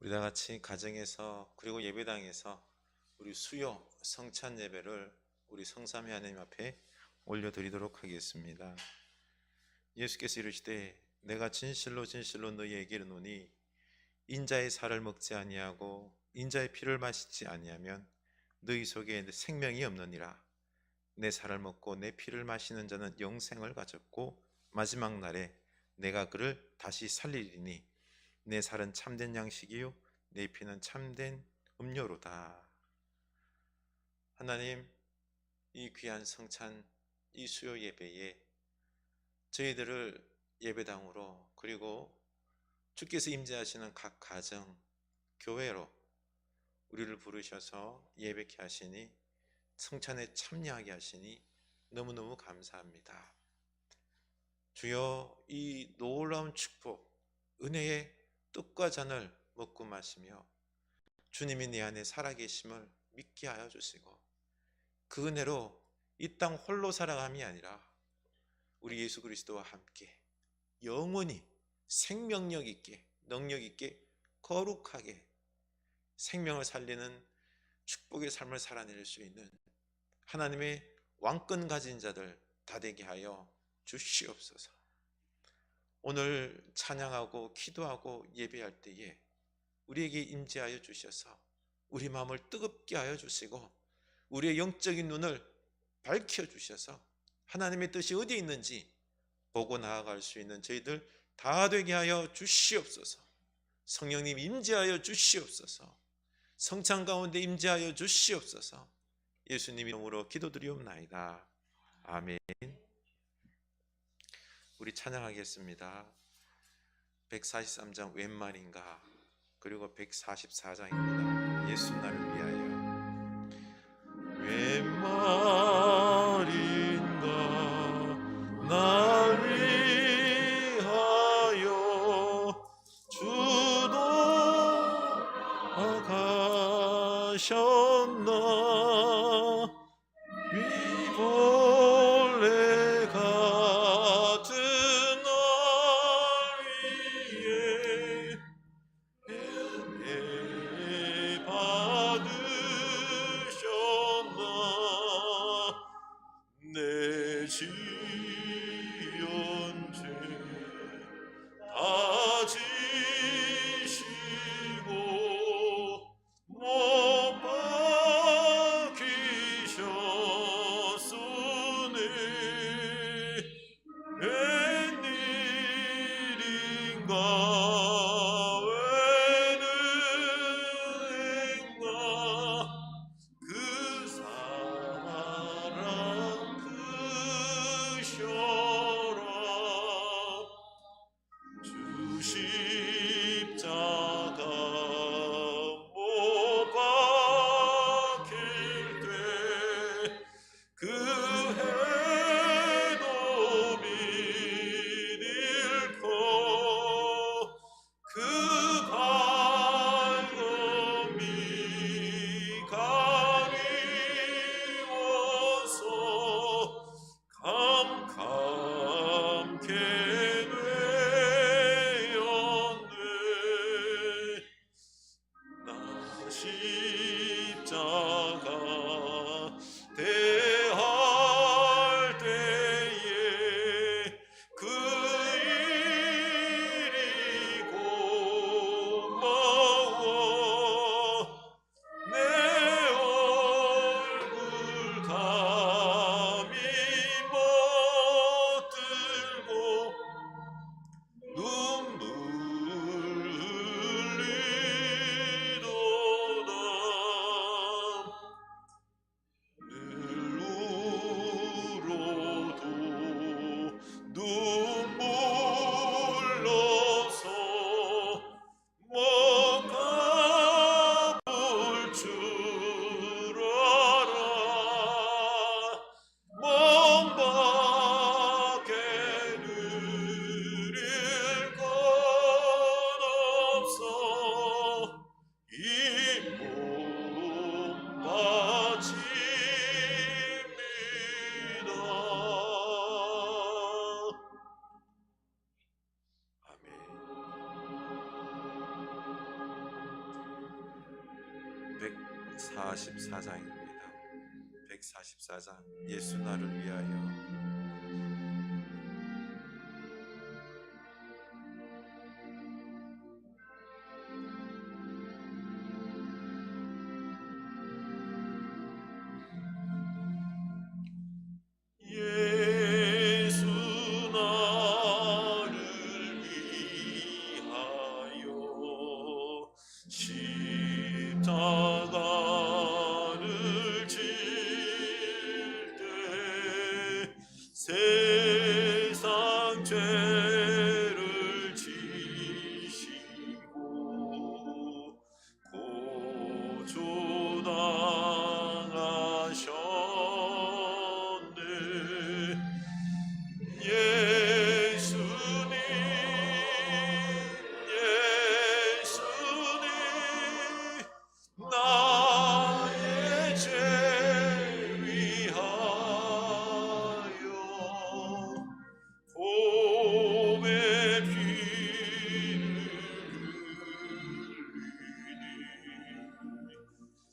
우리 다 같이 가정에서 그리고 예배당에서 우리 수요 성찬 예배를 우리 성삼위 하나님 앞에 올려드리도록 하겠습니다. 예수께서 이르시되 내가 진실로 진실로 너희에게 이르노니 인자의 살을 먹지 아니하고 인자의 피를 마시지 아니하면 너희 속에 생명이 없느니라. 내 살을 먹고 내 피를 마시는 자는 영생을 가졌고 마지막 날에 내가 그를 다시 살리리니 내 살은 참된 양식이요 내 피는 참된 음료로다. 하나님, 이 귀한 성찬 이 수요 예배에 저희들을 예배당으로 그리고 주께서 임재하시는 각 가정, 교회로 우리를 부르셔서 예배케 하시니 성찬에 참여하게 하시니 너무너무 감사합니다. 주여, 이 놀라운 축복, 은혜의 떡과 잔을 먹고 마시며 주님이 내 안에 살아계심을 믿게 하여 주시고 그 은혜로 이 땅 홀로 살아감이 아니라 우리 예수 그리스도와 함께 영원히 생명력 있게 능력 있게 거룩하게 생명을 살리는 축복의 삶을 살아낼 수 있는 하나님의 왕권 가진 자들 다 되게 하여 주시옵소서. 오늘 찬양하고 기도하고 예배할 때에 우리에게 임재하여 주셔서 우리 마음을 뜨겁게 하여 주시고 우리의 영적인 눈을 밝혀 주셔서 하나님의 뜻이 어디에 있는지 보고 나아갈 수 있는 저희들 다 되게 하여 주시옵소서. 성령님 임재하여 주시옵소서. 성찬 가운데 임재하여 주시옵소서. 예수님 이름으로 기도드리옵나이다. 아멘. 우리 찬양하겠습니다. 143장 웬 말인가 그리고 144장입니다. 예수 나를 위하여. 웬 말인가 날 위하여 주도 가셨나 위볼레 같은 날 위에 은혜 받으셨나 내 지은 죄 다 지시고 못 박히신 144장입니다. 144장 예수 나를 위하여. 예수 나를 위하여 십자가를 질 때 세상 죄를 지시고 고초당하셨네. 예수님, 예수님, 나의 죄 위하여 봄의 비를 흘리니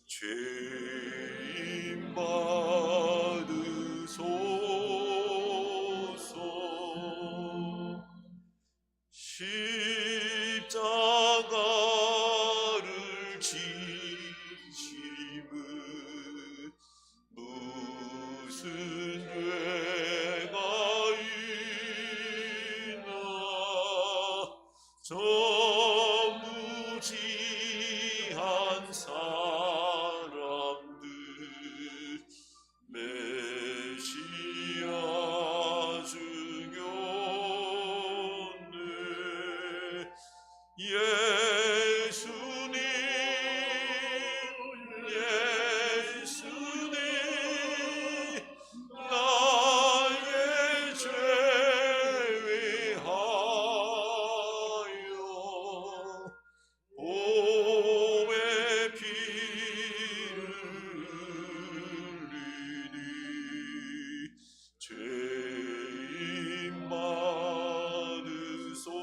죄인 받으소서. 십자가를 지심은 무슨 죄가 있나. 저 무지한 사람들 메시아 죽였네. 예수님, 예수님, 나의 죄 위하여 봄의 비를 흘리니 죄인 받으소서.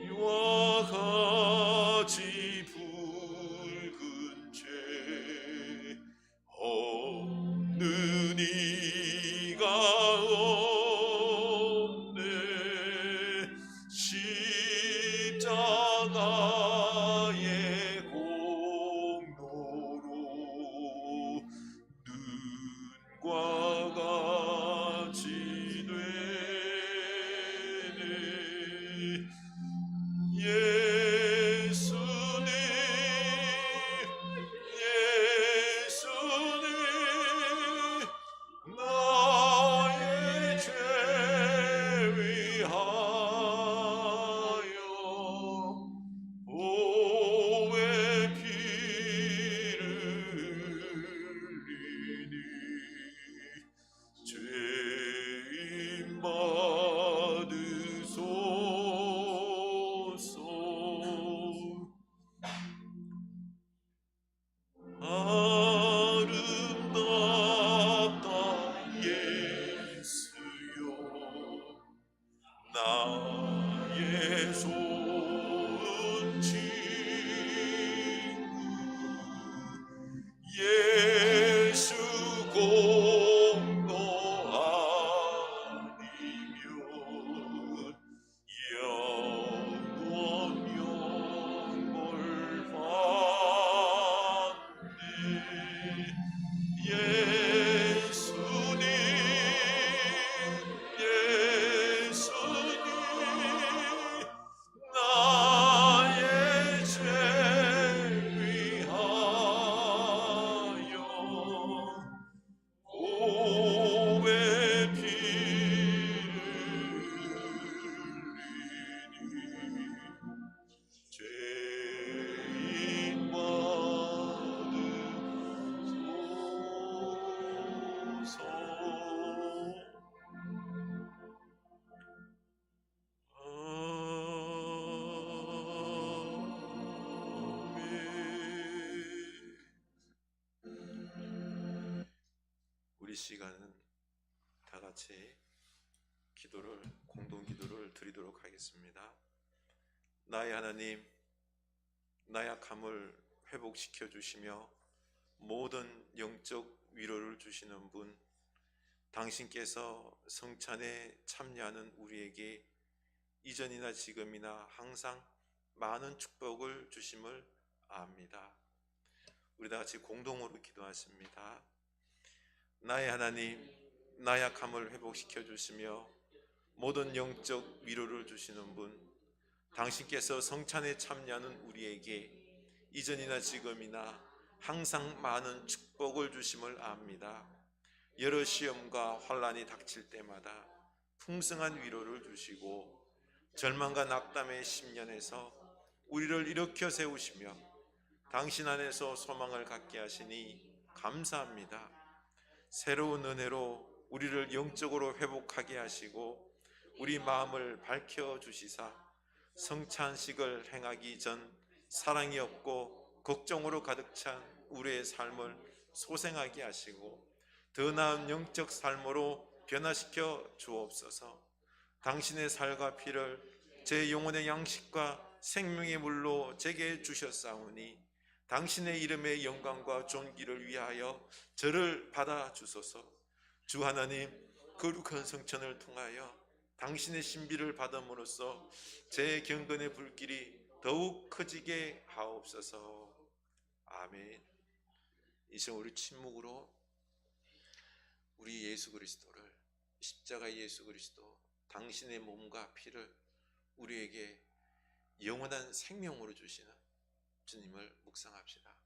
이와 같이 붉은 죄 없는 이가 없네. 십자가의 공로로 눈과 같이 되네. 예수님, 예수님, 나의 죄 위하여 봄의 비를 흘리니 죄인 받으소서. 아름답다 예수여, 나의 좋은 친구. 예수 공로 아니면 영원 받네. 예수님, 예수님, 나의 죄 위하여 봄의 비를 흘리니 죄인 받으소서. 아멘. 우리 시간은 다 같이 공동 기도를 드리도록 하겠습니다. 나의 하나님, 나약함을 회복시켜 주시며 모든 영적 위로를 주시는 분, 당신께서 성찬에 참여하는 우리에게 이전이나 지금이나 항상 많은 축복을 주심을 압니다. 우리 다 같이 공동으로 기도하십니다. 나의 하나님, 나약함을 회복시켜 주시며 모든 영적 위로를 주시는 분, 당신께서 성찬에 참여하는 우리에게 이전이나 지금이나 항상 많은 축복을 주심을 압니다. 여러 시험과 환란이 닥칠 때마다 풍성한 위로를 주시고 절망과 낙담의 10년에서 우리를 일으켜 세우시며 당신 안에서 소망을 갖게 하시니 감사합니다. 새로운 은혜로 우리를 영적으로 회복하게 하시고 우리 마음을 밝혀 주시사 성찬식을 행하기 전 사랑이 없고 걱정으로 가득 찬 우리의 삶을 소생하게 하시고 더 나은 영적 삶으로 변화시켜 주옵소서. 당신의 살과 피를 제 영혼의 양식과 생명의 물로 제게 주셨사오니 당신의 이름의 영광과 존귀를 위하여 저를 받아 주소서. 주 하나님, 거룩한 성찬을 통하여 당신의 신비를 받음으로써 제 경건의 불길이 더욱 커지게 하옵소서. 아멘. 이제 우리 침묵으로 우리 예수 그리스도를, 십자가 예수 그리스도, 당신의 몸과 피를 우리에게 영원한 생명으로 주시는 주님을 묵상합시다.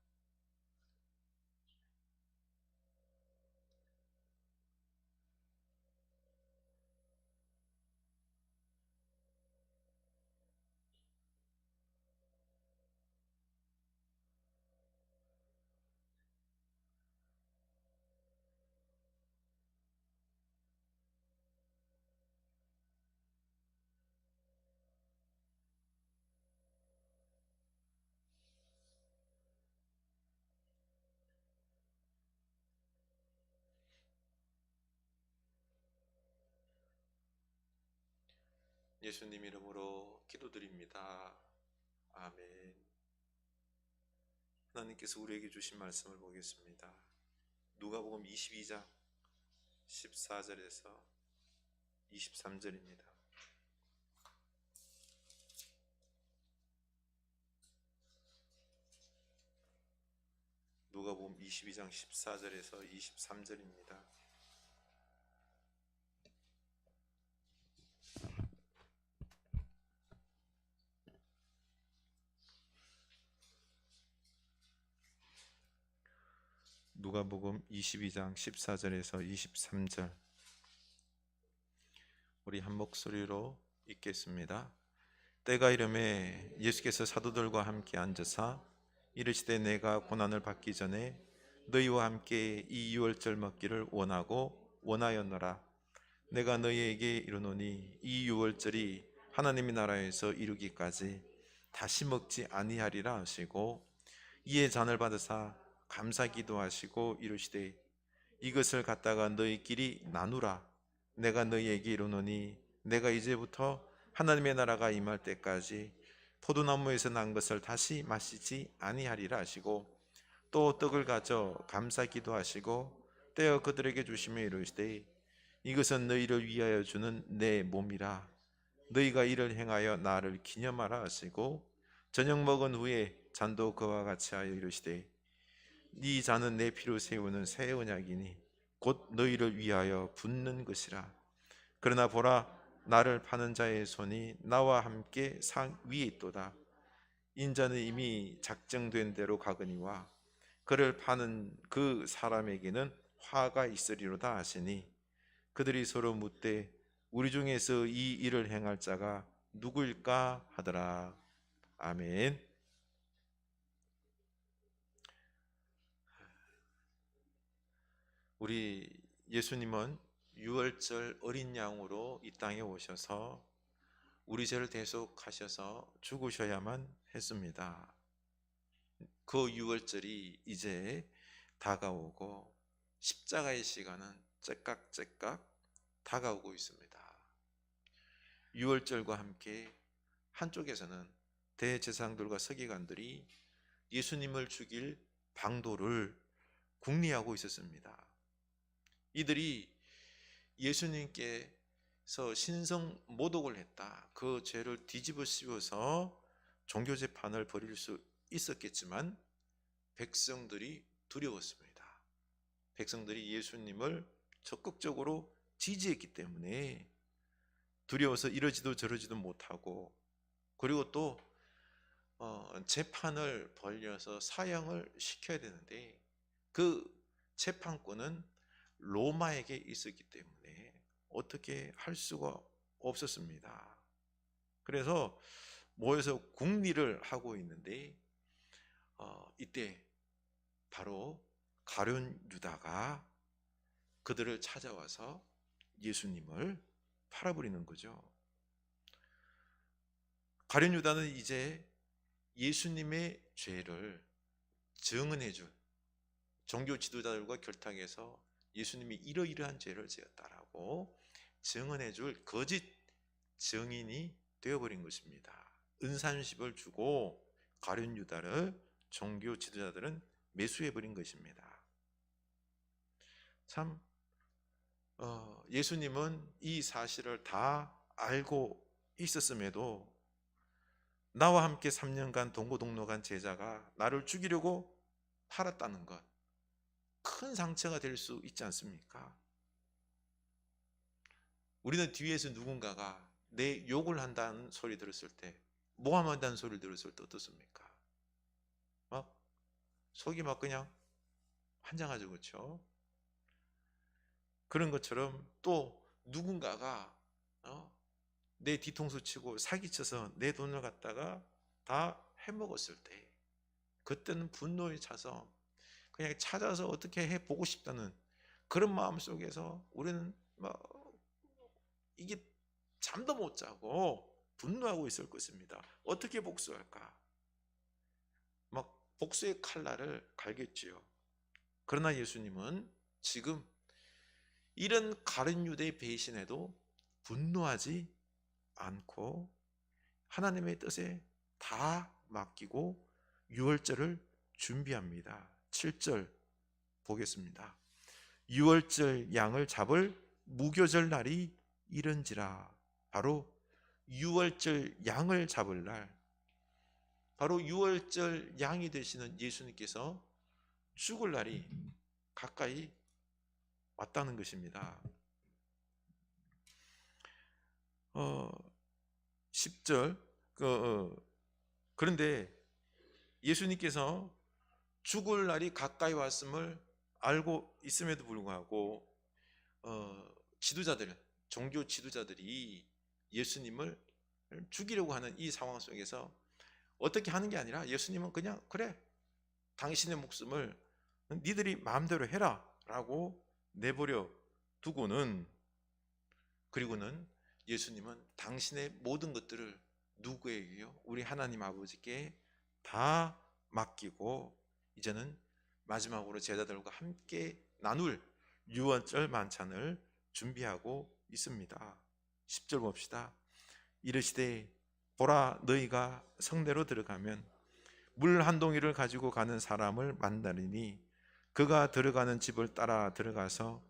예수님 이름으로 기도드립니다. 아멘. 하나님께서 우리에게 주신 말씀을 보겠습니다. 누가복음 22장 14절에서 23절입니다. 누가복음 22장 14절에서 23절입니다. 누가복음 22장 14절에서 23절 우리 한 목소리로 읽겠습니다. 때가 이르매 예수께서 사도들과 함께 앉으사 이르시되 내가 고난을 받기 전에 너희와 함께 이 유월절 먹기를 원하였노라. 내가 너희에게 이르노니 이 유월절이 하나님의 나라에서 이루기까지 다시 먹지 아니하리라 하시고 이에 잔을 받으사 감사 기도하시고 이르시되 이것을 갖다가 너희끼리 나누라. 내가 너희에게 이르노니 내가 이제부터 하나님의 나라가 임할 때까지 포도나무에서 난 것을 다시 마시지 아니하리라 하시고 또 떡을 가져 감사 기도하시고 떼어 그들에게 주시며 이르시되 이것은 너희를 위하여 주는 내 몸이라. 너희가 이를 행하여 나를 기념하라 하시고 저녁 먹은 후에 잔도 그와 같이 하여 이르시되 이 잔은 내 피로 세우는 새 언약이니 곧 너희를 위하여 붓는 것이라. 그러나 보라, 나를 파는 자의 손이 나와 함께 상 위에 있도다. 인자는 이미 작정된 대로 가거니와 그를 파는 그 사람에게는 화가 있으리로다 하시니 그들이 서로 묻되 우리 중에서 이 일을 행할 자가 누구일까 하더라. 아멘. 우리 예수님은 유월절 어린 양으로 이 땅에 오셔서 우리 죄를 대속하셔서 죽으셔야만 했습니다. 그 유월절이 이제 다가오고 십자가의 시간은 째깍째깍 다가오고 있습니다. 유월절과 함께 한쪽에서는 대제사장들과 서기관들이 예수님을 죽일 방도를 궁리하고 있었습니다. 이들이 예수님께서 신성 모독을 했다, 그 죄를 뒤집어 씌워서 종교재판을 벌일 수 있었겠지만 백성들이 두려웠습니다. 백성들이 예수님을 적극적으로 지지했기 때문에 두려워서 이러지도 저러지도 못하고, 그리고 또 재판을 벌려서 사형을 시켜야 되는데 그 재판권은 로마에게 있었기 때문에 어떻게 할 수가 없었습니다. 그래서 모여서 궁리를 하고 있는데 이때 바로 가룟 유다가 그들을 찾아와서 예수님을 팔아버리는 거죠. 가룟 유다는 이제 예수님의 죄를 증언해줄, 종교 지도자들과 결탁해서 예수님이 이러이러한 죄를 지었다라고 증언해줄 거짓 증인이 되어버린 것입니다. 은산십을 주고 가룟 유다를 종교 지도자들은 매수해버린 것입니다. 참 예수님은 이 사실을 다 알고 있었음에도 나와 함께 3년간 동고동락한 제자가 나를 죽이려고 팔았다는 것, 큰 상처가 될 수 있지 않습니까? 우리는 뒤에서 누군가가 내 욕을 한다는 소리 들었을 때, 모함한다는 소리를 들었을 때 어떻습니까? 막 속이 막 그냥 환장하죠, 그렇죠? 그런 것처럼 또 누군가가 내 뒤통수 치고 사기쳐서 내 돈을 갖다가 다 해먹었을 때, 그때는 분노에 차서 그냥 찾아서 어떻게 해보고 싶다는 그런 마음 속에서 우리는 이게 잠도 못 자고 분노하고 있을 것입니다. 어떻게 복수할까? 막 복수의 칼날을 갈겠지요. 그러나 예수님은 지금 이런 가룟 유대의 배신에도 분노하지 않고 하나님의 뜻에 다 맡기고 유월절을 준비합니다. 7절 보겠습니다. 유월절 양을 잡을 무교절 날이 이른지라. 바로 유월절 양을 잡을 날, 바로 유월절 양이 되시는 예수님께서 죽을 날이 가까이 왔다는 것입니다. 10절 그런데 예수님께서 죽을 날이 가까이 왔음을 알고 있음에도 불구하고 지도자들, 종교 지도자들이 예수님을 죽이려고 하는 이 상황 속에서 어떻게 하는 게 아니라 예수님은 그냥 그래, 당신의 목숨을 니들이 마음대로 해라 라고 내버려 두고는, 그리고는 예수님은 당신의 모든 것들을 누구에게요? 우리 하나님 아버지께 다 맡기고 이제는 마지막으로 제자들과 함께 나눌 유월절 만찬을 준비하고 있습니다. 10절 봅시다. 이르시되 보라, 너희가 성내로 들어가면 물 한 동이를 가지고 가는 사람을 만나리니 그가 들어가는 집을 따라 들어가서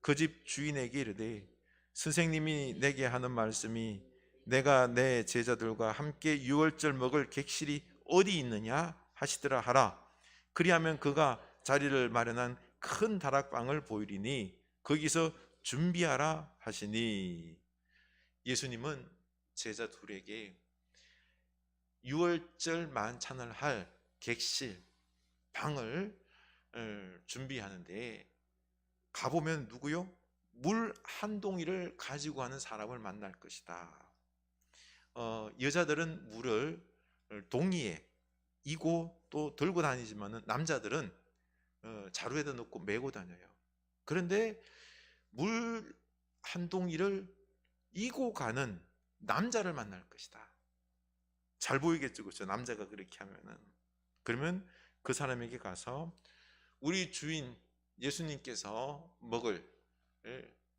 그 집 주인에게 이르되 선생님이 내게 하는 말씀이 내가 내 제자들과 함께 유월절 먹을 객실이 어디 있느냐 하시더라 하라. 그리하면 그가 자리를 마련한 큰 다락방을 보이리니 거기서 준비하라 하시니. 예수님은 제자 둘에게 유월절 만찬을 할 객실, 방을 준비하는데 가보면 누구요? 물 한 동이를 가지고 가는 사람을 만날 것이다. 여자들은 물을 동이에 이고 또 들고 다니지만 남자들은 자루에다 넣고 메고 다녀요. 그런데 물 한 동이를 이고 가는 남자를 만날 것이다. 잘 보이겠죠, 그렇죠? 남자가 그렇게 하면은. 그러면 그 사람에게 가서 우리 주인 예수님께서 먹을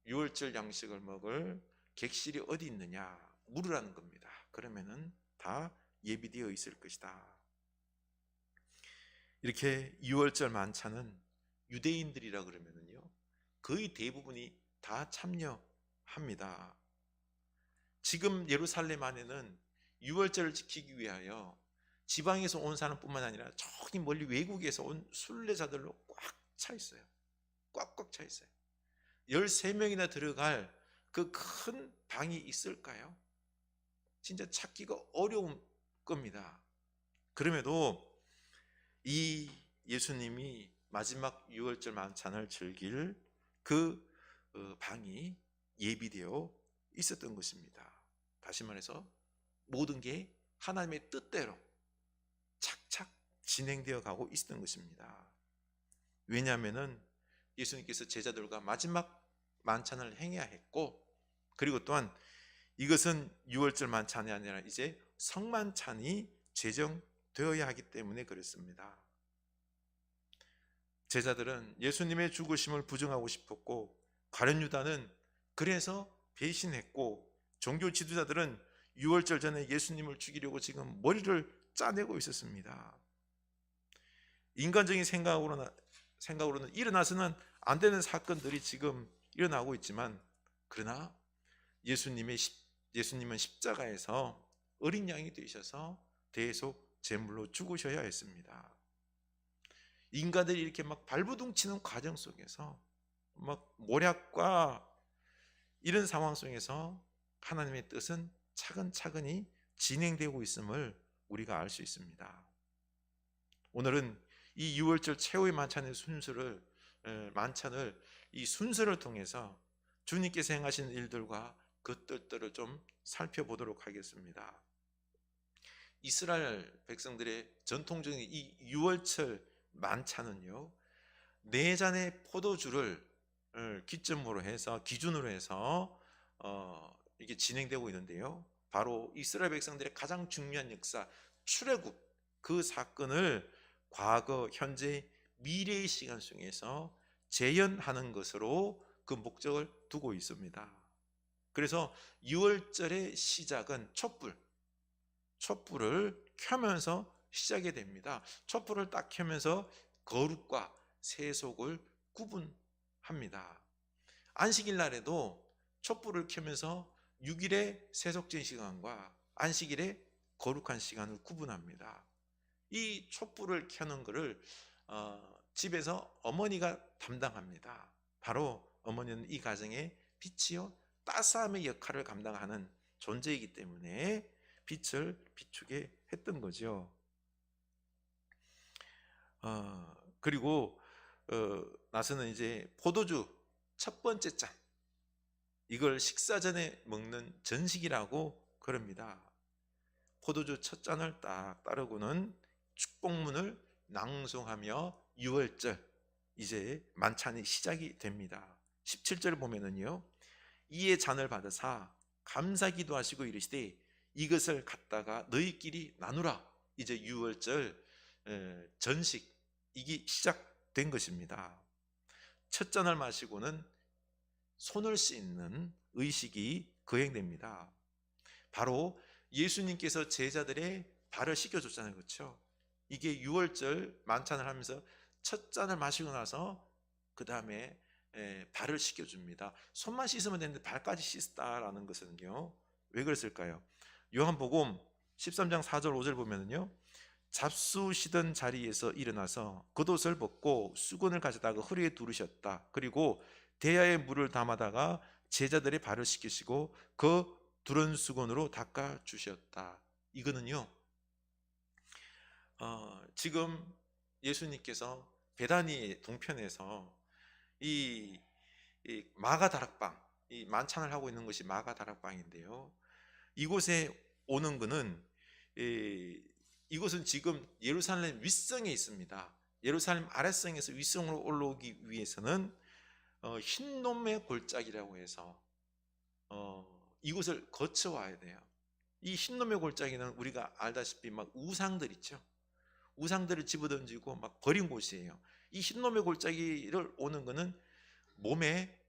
유월절 양식을 먹을 객실이 어디 있느냐 물으라는 겁니다. 그러면은 다 예비되어 있을 것이다. 이렇게 유월절 만찬은 유대인들이라 그러면은요, 거의 대부분이 다 참여합니다. 지금 예루살렘 안에는 유월절을 지키기 위하여 지방에서 온 사람뿐만 아니라 저기 멀리 외국에서 온 순례자들로 꽉 차 있어요. 꽉꽉 차 있어요. 13명이나 들어갈 그 큰 방이 있을까요? 진짜 찾기가 어려운 겁니다. 그럼에도 이 예수님이 마지막 유월절 만찬을 즐길 그 방이 예비되어 있었던 것입니다. 다시 말해서 모든 게 하나님의 뜻대로 착착 진행되어 가고 있었던 것입니다. 왜냐하면 예수님께서 제자들과 마지막 만찬을 행해야 했고, 그리고 또한 이것은 유월절 만찬이 아니라 이제 성만찬이 제정되어야 하기 때문에 그렇습니다. 제자들은 예수님의 죽으심을 부정하고 싶었고, 가룟 유다는 그래서 배신했고, 종교 지도자들은 유월절 전에 예수님을 죽이려고 지금 머리를 짜내고 있었습니다. 인간적인 생각으로는 일어나서는 안 되는 사건들이 지금 일어나고 있지만, 그러나 예수님은 십자가에서 어린 양이 되셔서 대속 제물로 죽으셔야 했습니다. 인간들이 이렇게 막 발부둥치는 과정 속에서, 막 모략과 이런 상황 속에서 하나님의 뜻은 차근차근히 진행되고 있음을 우리가 알 수 있습니다. 오늘은 이 유월절 최후의 만찬을 이 순서를 통해서 주님께서 행하신 일들과 그 뜻들을 좀 살펴보도록 하겠습니다. 이스라엘 백성들의 전통적인 이 유월절 만찬은요, 4잔의 포도주를 기준으로 해서 이게 진행되고 있는데요, 바로 이스라엘 백성들의 가장 중요한 역사, 출애굽, 그 사건을 과거, 현재, 미래의 시간 속에서 재현하는 것으로 그 목적을 두고 있습니다. 그래서 유월절의 시작은 촛불을 켜면서 시작이 됩니다. 촛불을 딱 켜면서 거룩과 세속을 구분합니다. 안식일 날에도 촛불을 켜면서 6일의 세속적인 시간과 안식일의 거룩한 시간을 구분합니다. 이 촛불을 켜는 것을 집에서 어머니가 담당합니다. 바로 어머니는 이 가정의 빛이요 따스함의 역할을 감당하는 존재이기 때문에 빛을 비추게 했던 거죠. 그리고 나서는 이제 포도주 첫 번째 잔, 이걸 식사 전에 먹는 전식이라고 그럽니다. 포도주 첫 잔을 딱 따르고는 축복문을 낭송하며 유월절 이제 만찬이 시작이 됩니다. 17절 보면은요, 이에 잔을 받으사 감사기도 하시고 이르시되 이것을 갖다가 너희끼리 나누라. 이제 유월절 전식 이게 시작된 것입니다. 첫 잔을 마시고는 손을 씻는 의식이 거행됩니다. 바로 예수님께서 제자들의 발을 씻겨줬잖아요, 그렇죠? 이게 유월절 만찬을 하면서 첫 잔을 마시고 나서 그 다음에 발을 씻겨줍니다. 손만 씻으면 되는데 발까지 씻다라는 것은요, 왜 그랬을까요? 요한복음 13장 4절 5절 보면은요, 잡수시던 자리에서 일어나서 겉옷을 벗고 수건을 가져다가 허리에 두르셨다. 그리고 대야에 물을 담아다가 제자들의 발을 씻기시고 그 두른 수건으로 닦아 주셨다. 이거는요, 지금 예수님께서 베다니 동편에서 이 마가다락방, 이 만찬을 하고 있는 것이 마가다락방인데요, 이곳에 오는 것은 이곳은 지금 예루살렘 윗성에 있습니다. 예루살렘 아랫성에서 윗성으로 올라오기 위해서는 흰놈의 골짜기라고 해서 이곳을 거쳐와야 돼요. 이 흰놈의 골짜기는 우리가 알다시피 막 우상들 있죠. 우상들을 집어던지고 막 버린 곳이에요. 이 흰놈의 골짜기를 오는 것은 몸에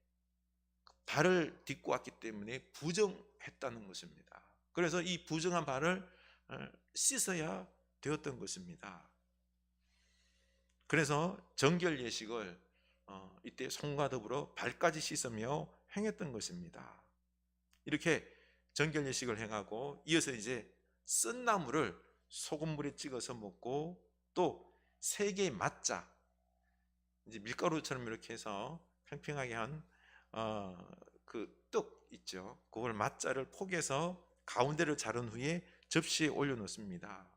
발을 딛고 왔기 때문에 부정했다는 것입니다. 그래서 이 부정한 발을 씻어야 되었던 것입니다. 그래서 정결 예식을 이때 손과 더불어 발까지 씻으며 행했던 것입니다. 이렇게 정결 예식을 행하고 이어서 이제 쓴 나물을 소금물에 찍어서 먹고 또 세 개의 맞자, 이제 밀가루처럼 이렇게 해서 평평하게 한 그 떡 있죠. 그걸 맞자를 포개서 가운데를 자른 후에 접시에 올려놓습니다.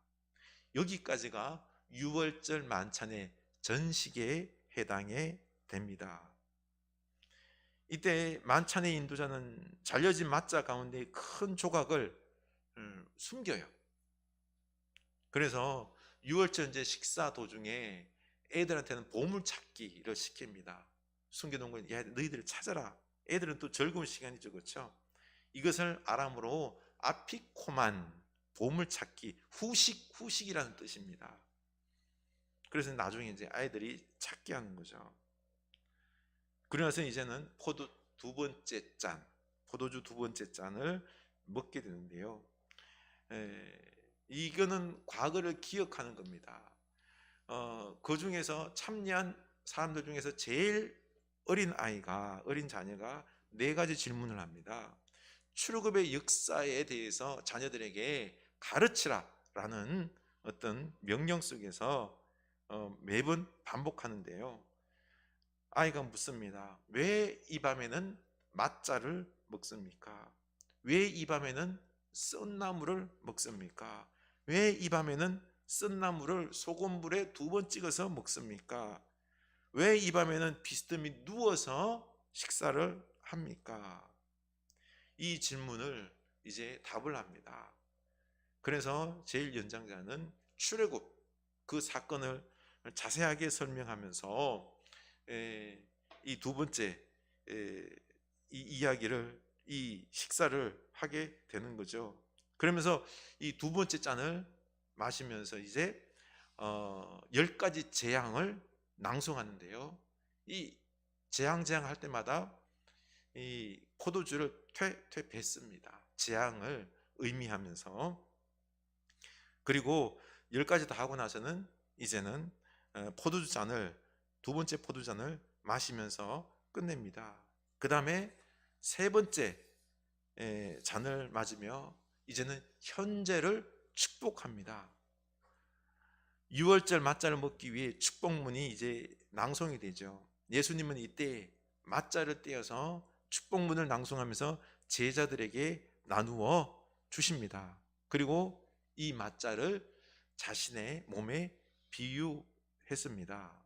여기까지가 유월절 만찬의 전식에 해당이 됩니다. 이때 만찬의 인도자는 잘려진 맞자 가운데 큰 조각을 숨겨요. 그래서 유월절제 식사 도중에 애들한테는 보물찾기를 시킵니다. 숨겨놓은 걸, 야, 너희들 찾아라. 애들은 또 즐거운 시간이죠, 그렇죠? 이것을 아람어로 아피코만, 보물찾기, 후식이라는 뜻입니다. 그래서 나중에 이제 아이들이 찾게 하는 거죠. 그러나서 이제는 포도주 두 번째 잔을 먹게 되는데요. 이거는 과거를 기억하는 겁니다. 그 중에서 참여한 사람들 중에서 제일 어린 자녀가 네 가지 질문을 합니다. 출애굽의 역사에 대해서 자녀들에게 가르치라라는 어떤 명령 속에서 매번 반복하는데요. 아이가 묻습니다. 왜 이 밤에는 맞자를 먹습니까? 왜 이 밤에는 썬나물을 먹습니까? 왜 이 밤에는 썬나물을 소금물에 2번 찍어서 먹습니까? 왜 이 밤에는 비스듬히 누워서 식사를 합니까? 이 질문을 이제 답을 합니다. 그래서 제일 연장자는 출애굽 그 사건을 자세하게 설명하면서 이 두 번째 이 이야기를, 이 식사를 하게 되는 거죠. 그러면서 이 두 번째 잔을 마시면서 이제 10가지 재앙을 낭송하는데요. 이 재앙 할 때마다 이 포도주를 뱉습니다. 재앙을 의미하면서. 그리고 10가지 다 하고 나서는 이제는 포도주 잔을, 두 번째 포도잔을 마시면서 끝냅니다. 그 다음에 세 번째 잔을 맞으며 이제는 현재를 축복합니다. 유월절 맞자를 먹기 위해 축복문이 이제 낭송이 되죠. 예수님은 이때 맞자를 떼어서 축복문을 낭송하면서 제자들에게 나누어 주십니다. 그리고 이 맞자를 자신의 몸에 비유했습니다.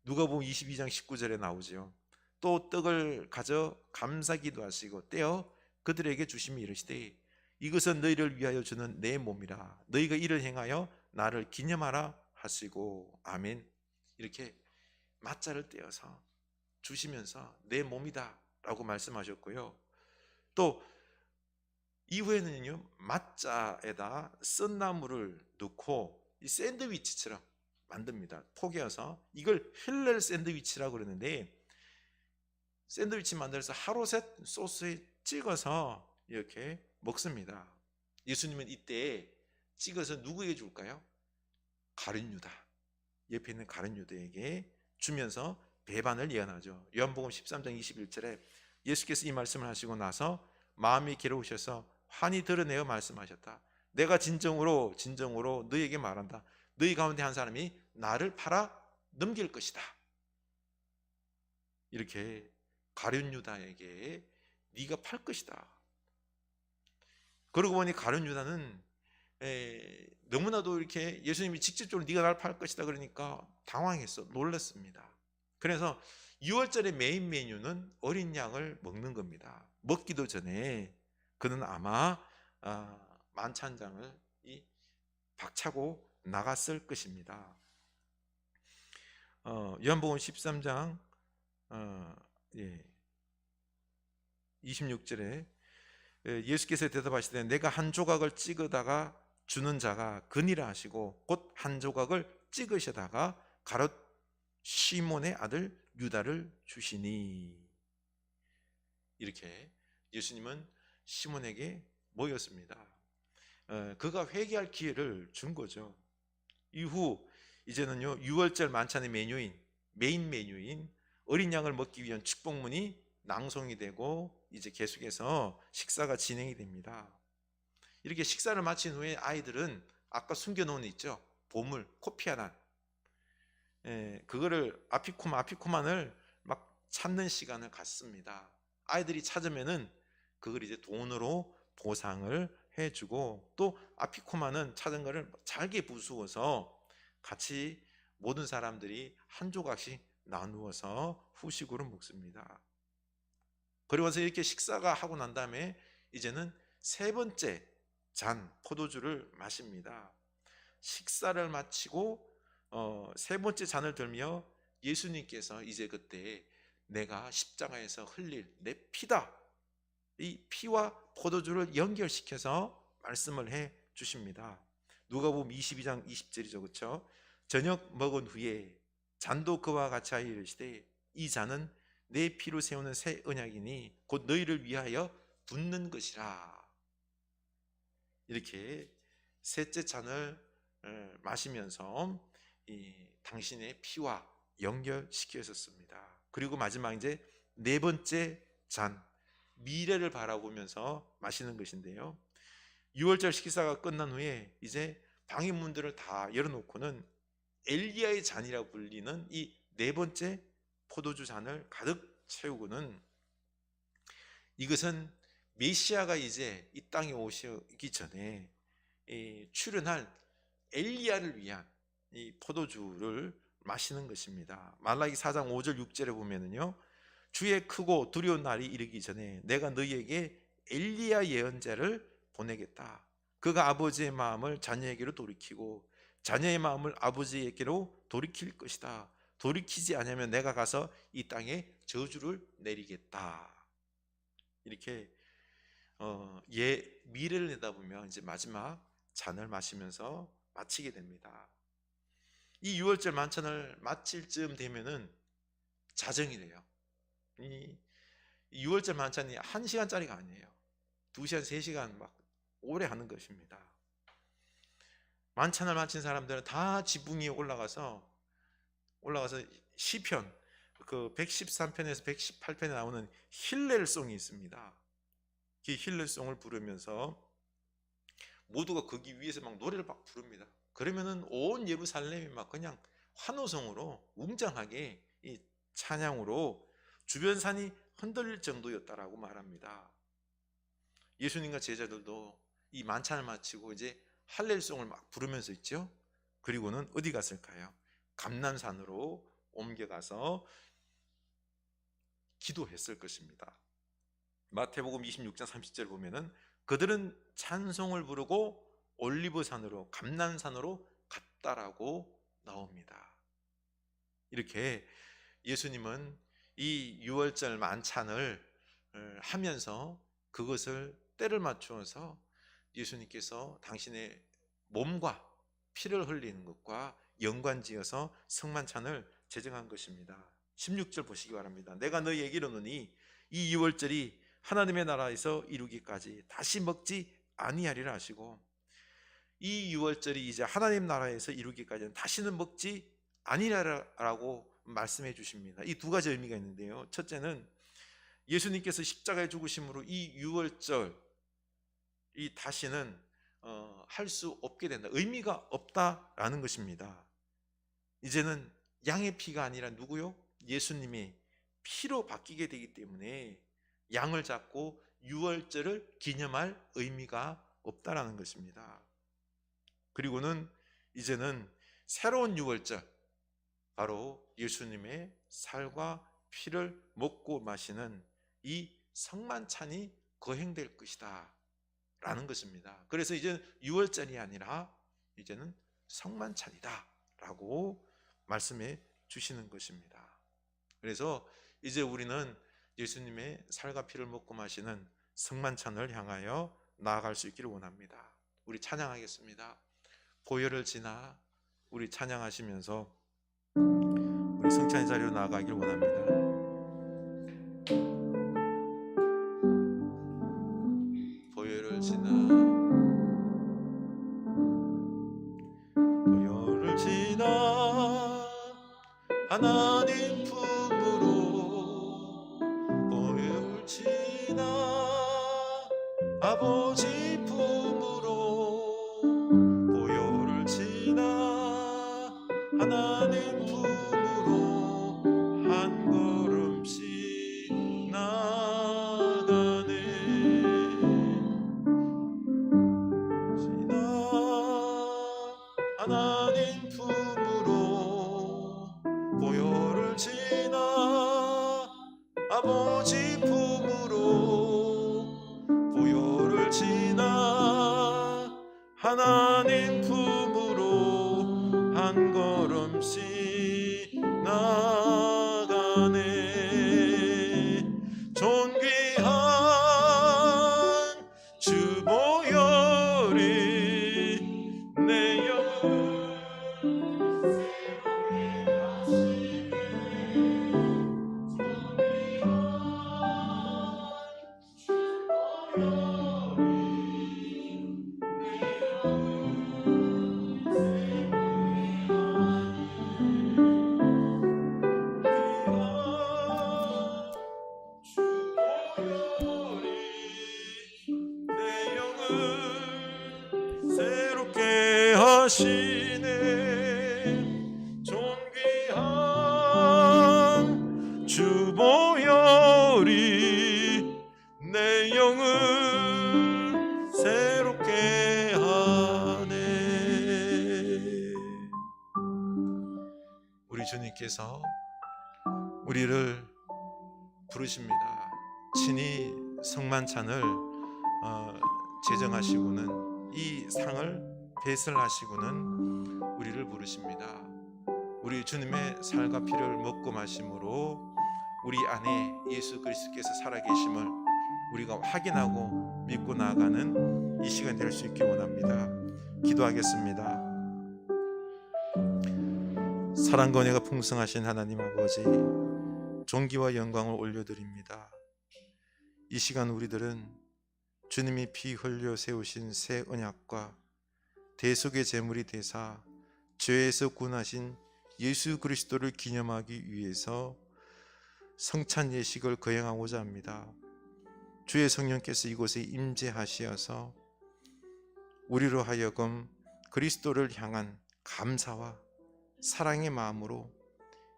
누가복음 22장 19절에 나오죠. 또 떡을 가져 감사기도 하시고 떼어 그들에게 주시며 이르시되 이것은 너희를 위하여 주는 내 몸이라. 너희가 이를 행하여 나를 기념하라 하시고. 아멘. 이렇게 맞자를 떼어서 주시면서 내 몸이다 라고 말씀하셨고요. 또 이후에는요, 맞자에다 썬나물을 넣고 이 샌드위치처럼 만듭니다. 포개어서. 이걸 힐렐 샌드위치라고 그러는데, 샌드위치 만들어서 하루셋 소스에 찍어서 이렇게 먹습니다. 예수님은 이때 찍어서 누구에게 줄까요? 가룟 유다, 옆에 있는 가룟 유다에게 주면서 배반을 예언하죠. 요한복음 13장 21절에 예수께서 이 말씀을 하시고 나서 마음이 괴로우셔서 환히 드러내어 말씀하셨다. 내가 진정으로 너희에게 말한다. 너희 가운데 한 사람이 나를 팔아 넘길 것이다. 이렇게 가룟 유다에게 네가 팔 것이다. 그러고 보니 가룟 유다는 너무나도 이렇게 예수님이 직접적으로 네가 나를 팔 것이다 그러니까 당황했어. 놀랐습니다. 그래서 6월절의 메인 메뉴는 어린 양을 먹는 겁니다. 먹기도 전에 그는 아마 만찬장을 박차고 나갔을 것입니다. 요한복음 13장 26절에 예수께서 대답하시되 내가 한 조각을 찍어다가 주는 자가 그니라 하시고 곧 한 조각을 찍으시다가 가롯 시몬의 아들 유다를 주시니. 이렇게 예수님은 시몬에게 모였습니다. 그가 회개할 기회를 준 거죠. 이후 이제는요, 6월절 만찬의 메인 메뉴인 어린 양을 먹기 위한 축복문이 낭송이 되고 이제 계속해서 식사가 진행이 됩니다. 이렇게 식사를 마친 후에 아이들은 아까 숨겨놓은 있죠, 보물 코피아난, 그거를 아피코만을 막 찾는 시간을 갖습니다. 아이들이 찾으면은 그걸 이제 돈으로 보상을 해주고, 또 아피코만은 찾은 거를 잘게 부수어서 같이 모든 사람들이 한 조각씩 나누어서 후식으로 먹습니다. 그러면서 이렇게 식사가 하고 난 다음에 이제는 세 번째 잔 포도주를 마십니다. 식사를 마치고 세 번째 잔을 들며 예수님께서 이제 그때 내가 십자가에서 흘릴 내 피다, 이 피와 포도주를 연결시켜서 말씀을 해 주십니다. 누가복음 22장 20절이죠, 그렇죠? 저녁 먹은 후에 잔도 그와 같이 하여 이르시되 이 잔은 내 피로 세우는 새 언약이니 곧 너희를 위하여 붓는 것이라. 이렇게 셋째 잔을 마시면서 당신의 피와 연결시켰었습니다. 그리고 마지막 이제 네 번째 잔, 미래를 바라보면서 마시는 것인데요, 6월절 식사가 끝난 후에 이제 방의 문들을 다 열어놓고는 엘리야의 잔이라고 불리는 이 네 번째 포도주 잔을 가득 채우고는, 이것은 메시아가 이제 이 땅에 오시기 전에 출현할 엘리야를 위한 이 포도주를 마시는 것입니다. 말라기 4장 5절 6절에 보면은요, 주의 크고 두려운 날이 이르기 전에 내가 너희에게 엘리야 예언자를 보내겠다. 그가 아버지의 마음을 자녀에게로 돌이키고 자녀의 마음을 아버지에게로 돌이킬 것이다. 돌이키지 않으면 내가 가서 이 땅에 저주를 내리겠다. 이렇게 미래를 내다보며 이제 마지막 잔을 마시면서 마치게 됩니다. 이 6월절 만찬을 마칠 쯤 되면은 자정이 돼요. 이 6월절 만찬이 1시간짜리가 아니에요. 2시간, 3시간 막 오래 하는 것입니다. 만찬을 마친 사람들은 다 지붕 위에 올라가서 시편 그 113편에서 118편에 나오는 힐렐송이 있습니다. 그 힐렐송을 부르면서 모두가 거기 위에서 막 노래를 막 부릅니다. 그러면은 온 예루살렘이 막 그냥 환호성으로 웅장하게 이 찬양으로 주변 산이 흔들릴 정도였다라고 말합니다. 예수님과 제자들도 이 만찬을 마치고 이제 할렐송을 막 부르면서 있죠. 그리고는 어디 갔을까요? 감람산으로 옮겨가서 기도했을 것입니다. 마태복음 26장 30절 보면은 그들은 찬송을 부르고 올리브산으로 감람산으로 갔다라고 나옵니다. 이렇게 예수님은 이 6월절 만찬을 하면서 그것을 때를 맞추어서 예수님께서 당신의 몸과 피를 흘리는 것과 연관지어서 성만찬을 제정한 것입니다. 16절 보시기 바랍니다. 내가 너희에게 이르노니 이 6월절이 하나님의 나라에서 이루기까지 다시 먹지 아니하리라 하시고, 이 6월절이 이제 하나님 나라에서 이루기까지는 다시는 먹지 아니라라고 말씀해 주십니다. 이 두 가지 의미가 있는데요, 첫째는 예수님께서 십자가에 죽으심으로 이 6월절 이 다시는 할 수 없게 된다, 의미가 없다라는 것입니다. 이제는 양의 피가 아니라 누구요? 예수님의 피로 바뀌게 되기 때문에 양을 잡고 6월절을 기념할 의미가 없다라는 것입니다. 그리고는 이제는 새로운 6월절, 바로 예수님의 살과 피를 먹고 마시는 이 성만찬이 거행될 것이다 라는 것입니다. 그래서 이제 6월절이 아니라 이제는 성만찬이다 라고 말씀해 주시는 것입니다. 그래서 이제 우리는 예수님의 살과 피를 먹고 마시는 성만찬을 향하여 나아갈 수 있기를 원합니다. 우리 찬양하겠습니다. 보혈을 지나 우리 찬양하시면서 우리 성찬의 자리로 나아가길 원합니다. 보혈을 지나 하나님 품으로 보혈을 지나 아버지 품으로 보혈을 지나 하나님 품으로 한 걸음씩 나가네. 지나 하나님 품으로 보혈을 지나 아버지 품으로 보혈을 지나 하나님 품으로 한 걸음씩 나가네. 존귀한 주 보혈이 내 영을 새롭게 하시네. 존귀한 주 보혈이 내 영을 새롭게 새롭게 하시네. 존귀한 주 보혈이 내 영을 새롭게 하네. 우리 주님께서 우리를 부르십니다. 친히 성만찬을 제정하시고는 이 상을 배설하시고는 우리를 부르십니다. 우리 주님의 살과 피를 먹고 마심으로 우리 안에 예수 그리스도께서 살아계심을 우리가 확인하고 믿고 나아가는 이 시간 될 수 있기 원합니다. 기도하겠습니다. 사랑과 은혜가 풍성하신 하나님 아버지, 존귀와 영광을 올려드립니다. 이 시간 우리들은 주님이 피 흘려 세우신 새 언약과 대속의 제물이 되사 죄에서 구원하신 예수 그리스도를 기념하기 위해서 성찬 예식을 거행하고자 합니다. 주의 성령께서 이곳에 임재하시어서 우리로 하여금 그리스도를 향한 감사와 사랑의 마음으로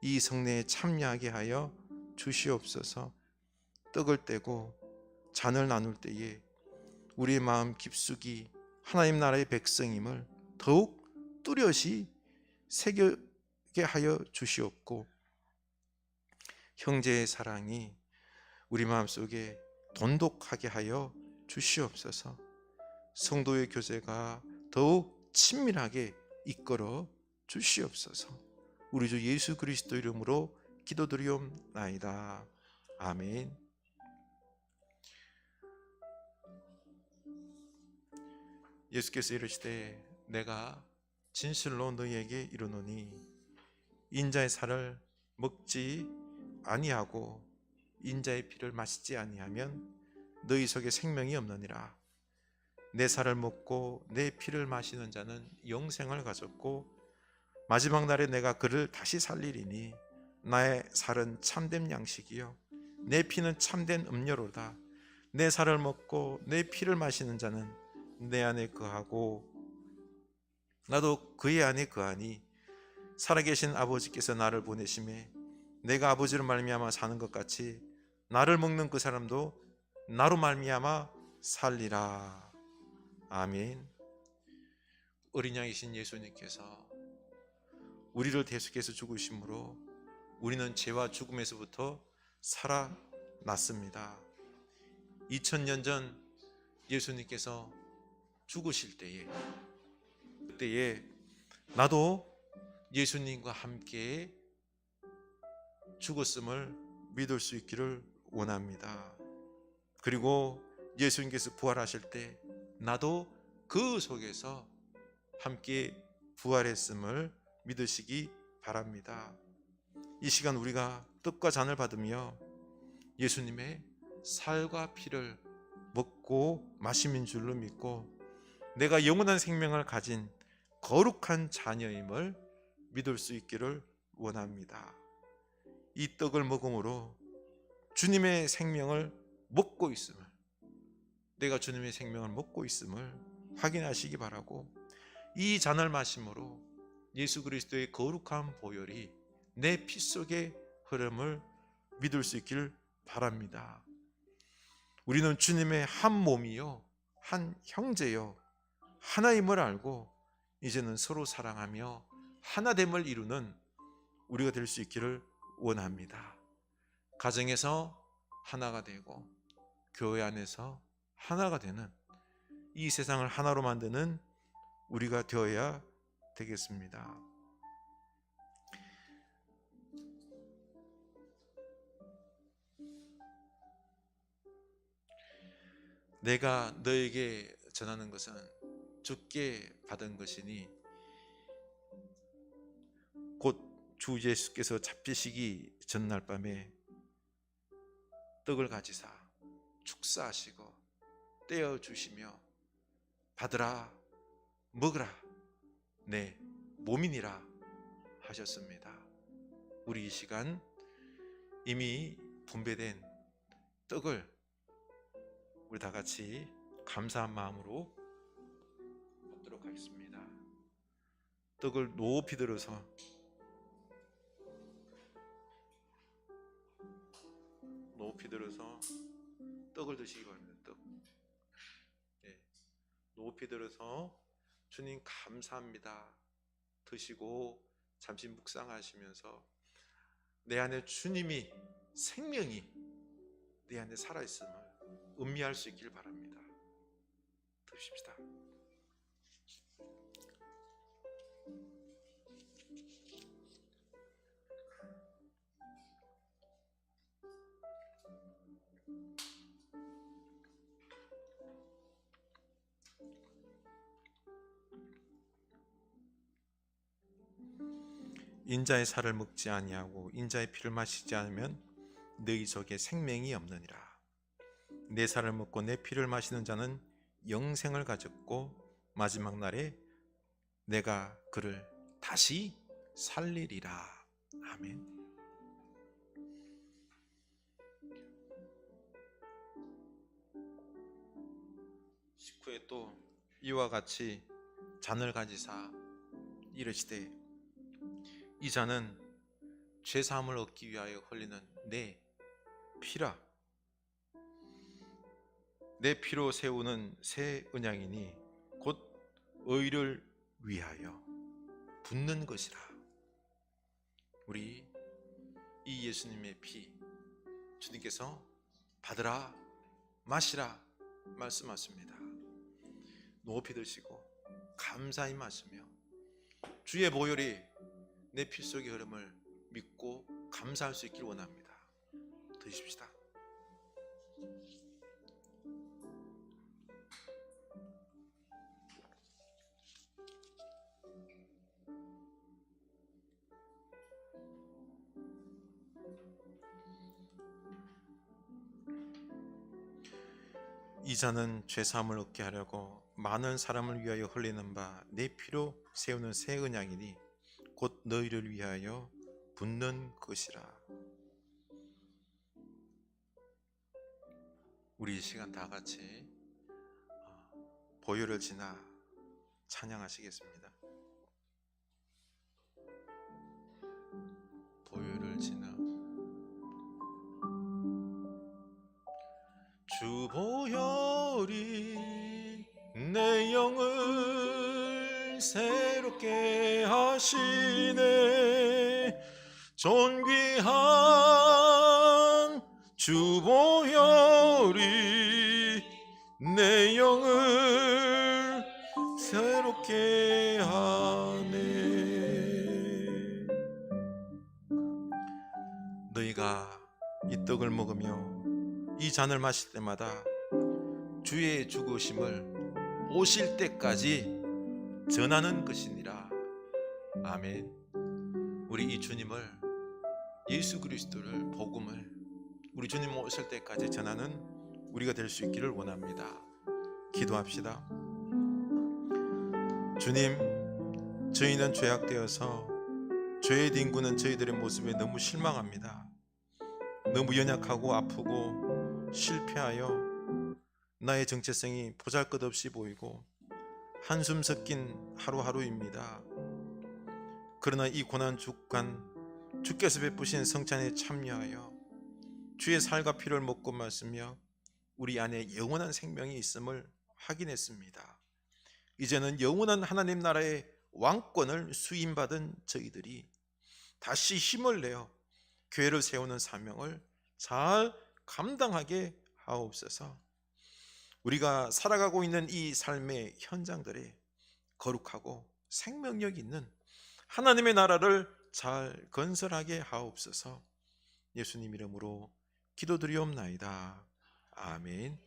이 성례에 참여하게 하여 주시옵소서. 떡을 떼고 잔을 나눌 때에 우리의 마음 깊숙이 하나님 나라의 백성임을 더욱 뚜렷이 새기게 하여 주시옵고, 형제의 사랑이 우리 마음속에 돈독하게 하여 주시옵소서. 성도의 교제가 더욱 친밀하게 이끌어 주시옵소서. 우리 주 예수 그리스도 이름으로 기도드리옵나이다. 아멘. 예수께서 이르시되 내가 진실로 너희에게 이르노니 인자의 살을 먹지 아니하고 인자의 피를 마시지 아니하면 너희 속에 생명이 없느니라. 내 살을 먹고 내 피를 마시는 자는 영생을 가졌고 마지막 날에 내가 그를 다시 살리리니 나의 살은 참된 양식이요 내 피는 참된 음료로다. 내 살을 먹고 내 피를 마시는 자는 내 안에 거하고 나도 그의 안에 거하니 살아계신 아버지께서 나를 보내심에 내가 아버지로 말미암아 사는 것 같이 나를 먹는 그 사람도 나로 말미암아 살리라. 아멘. 어린 양이신 예수님께서 우리를 대속해서 죽으심으로 우리는 죄와 죽음에서부터 살아났습니다. 2000년 전 예수님께서 죽으실 때에 그때에 나도 예수님과 함께 죽었음을 믿을 수 있기를 원합니다. 그리고 예수님께서 부활하실 때 나도 그 속에서 함께 부활했음을 믿으시기 바랍니다. 이 시간 우리가 떡과 잔을 받으며 예수님의 살과 피를 먹고 마심인 줄로 믿고 내가 영원한 생명을 가진 거룩한 자녀임을 믿을 수 있기를 원합니다. 이 떡을 먹음으로 주님의 생명을 먹고 있음을, 내가 주님의 생명을 먹고 있음을 확인하시기 바라고, 이 잔을 마심으로 예수 그리스도의 거룩한 보혈이 내 피 속의 흐름을 믿을 수 있기를 바랍니다. 우리는 주님의 한 몸이요, 한 형제요, 하나임을 알고 이제는 서로 사랑하며 하나됨을 이루는 우리가 될 수 있기를 원합니다. 가정에서 하나가 되고 교회 안에서 하나가 되는, 이 세상을 하나로 만드는 우리가 되어야 되겠습니다. 내가 너에게 전하는 것은 주께 받은 것이니 곧 주 예수께서 잡히시기 전날 밤에 떡을 가지사 축사하시고 떼어 주시며 받으라 먹으라 내 몸이니라 하셨습니다. 우리 이 시간 이미 분배된 떡을 우리 다 같이 감사한 마음으로 먹도록 하겠습니다. 떡을 높이 들어서 떡을 드시기 바랍니다. 떡. 네. 높이 들어서 주님 감사합니다 드시고 잠시 묵상하시면서 내 안에 주님이, 생명이 내 안에 살아있음을 음미할 수 있길 바랍니다. 드십시다. 인자의 살을 먹지 아니하고 인자의 피를 마시지 않으면 너희 속에 생명이 없느니라. 내 살을 먹고 내 피를 마시는 자는 영생을 가졌고 마지막 날에 내가 그를 다시 살리리라. 아멘. 식후에 또 이와 같이 잔을 가지사 이르시되 이 잔은 죄사함을 얻기 위하여 흘리는 내 피라. 내 피로 세우는 새 언약이니 곧 의를 위하여 붓는 것이라. 우리 이 예수님의 피 주님께서 받으라 마시라 말씀하십니다. 높이 드시고 감사히 마시며 주의 보혈이 내 피 속의 흐름을 믿고 감사할 수 있길 원합니다. 드십시다. 이 잔은 죄사함을 얻게 하려고 많은 사람을 위하여 흘리는 바 내 피로 세우는 새 언약이니 곧 너희를 위하여 붓는 것이라. 우리 이 시간 다 같이 보혈을 지나 찬양하시겠습니다. 보혈을 지나 주 보혈이 내 영을 새롭게 하시네. 존귀한 주 보혈이 내 영을 새롭게 하네. 너희가 이 떡을 먹으며 이 잔을 마실 때마다 주의 죽으심을 오실 때까지 전하는 것이니라. 아멘. 우리 이 주님을, 예수 그리스도를, 복음을 우리 주님 오실 때까지 전하는 우리가 될 수 있기를 원합니다. 기도합시다. 주님, 저희는 죄악되어서 죄의 딩구는 저희들의 모습에 너무 실망합니다. 너무 연약하고 아프고 실패하여 나의 정체성이 보잘것없이 보이고 한숨 섞인 하루하루입니다. 그러나 이 고난 주간 주께서 베푸신 성찬에 참여하여 주의 살과 피를 먹고 마시며 우리 안에 영원한 생명이 있음을 확인했습니다. 이제는 영원한 하나님 나라의 왕권을 수임받은 저희들이 다시 힘을 내어 교회를 세우는 사명을 잘 감당하게 하옵소서. 우리가 살아가고 있는 이 삶의 현장들에 거룩하고 생명력 있는 하나님의 나라를 잘 건설하게 하옵소서. 예수님 이름으로 기도드리옵나이다. 아멘.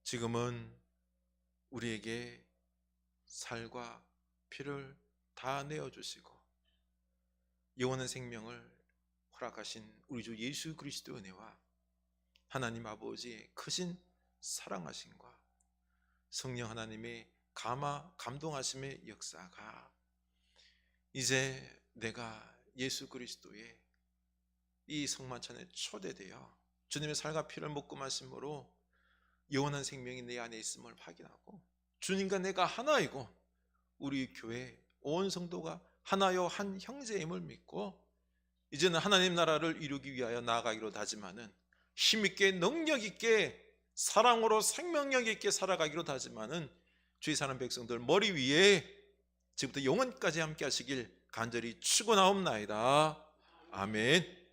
지금은 우리에게 살과 피를 다 내어주시고 영원한 생명을 허락하신 우리 주 예수 그리스도의 은혜와 하나님 아버지의 크신 사랑하심과 성령 하나님의 감동하심의 역사가 이제 내가 예수 그리스도의 이 성만찬에 초대되어 주님의 살과 피를 먹고 마심으로 영원한 생명이 내 안에 있음을 확인하고 주님과 내가 하나이고 우리 교회 온 성도가 하나요 한 형제임을 믿고 이제는 하나님 나라를 이루기 위하여 나아가기로 다짐하는 힘있게 능력있게 사랑으로 생명력 있게 살아가기로 다짐하는 주의 사는 백성들 머리 위에 지금부터 영원까지 함께 하시길 간절히 축원하옵나이다. 아멘.